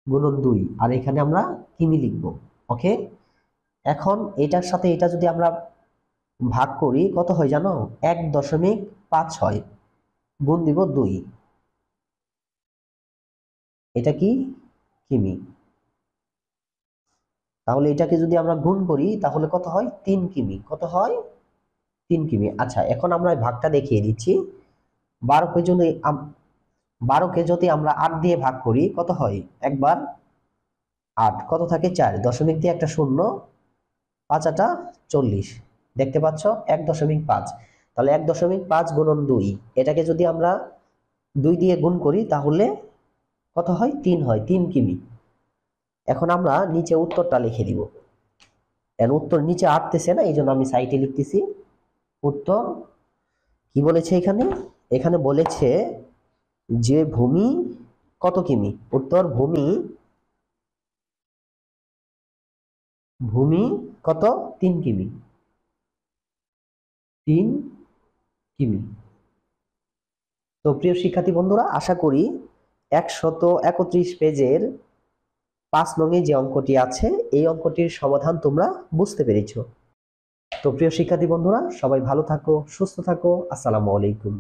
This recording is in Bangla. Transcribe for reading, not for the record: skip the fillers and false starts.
গুণন 2, আর এখানে আমরা কিমি লিখব। ওকে, এখন এটার সাথে এটা যদি আমরা ভাগ করি কত হয় জানো? 1.5 হয়, গুণ দিব 2, এটা কি? কিমি। তাহলে এটাকে যদি আমরা গুণ করি তাহলে কত হয়? 3 কিমি। কত হয়? 3 কিমি। আচ্ছা, এখন আমরা ভাগটা দেখিয়ে দিচ্ছি। 12কে যদি 12কে যদি আমরা 8 দিয়ে ভাগ করি কত হয়? একবার 8, কত থাকে? 4, দশমিক দিয়ে একটা শূন্য, 5 আটা 40, দেখতে পাচ্ছ? 1.5। তাহলে 1.5 গুণন 2, এটাকে যদি আমরা 2 দিয়ে গুণ করি তাহলে কত হয়? 3 হয়, 3 কিমি। এখন আমরা নিচে উত্তরটা লিখে দিব। এর উত্তর নিচে আসতেছে না, এই জন্য আমি সাইডে লিখতেছি। উত্তর কি বলেছে এখানে? এখানে বলেছে যে ভূমি কত কিমি। উত্তর ভূমি কত? 3 কিমি। 3 কিমি। তো প্রিয় শিক্ষার্থী বন্ধুরা, আশা করি 131 পেজের 5 নং যে অঙ্কটি আছে এই অঙ্কটির সমাধান তোমরা বুঝতে পেরেছো। তো প্রিয় শিক্ষার্থী বন্ধুরা, সবাই ভালো থাকো, সুস্থ থাকো। আসসালামু আলাইকুম।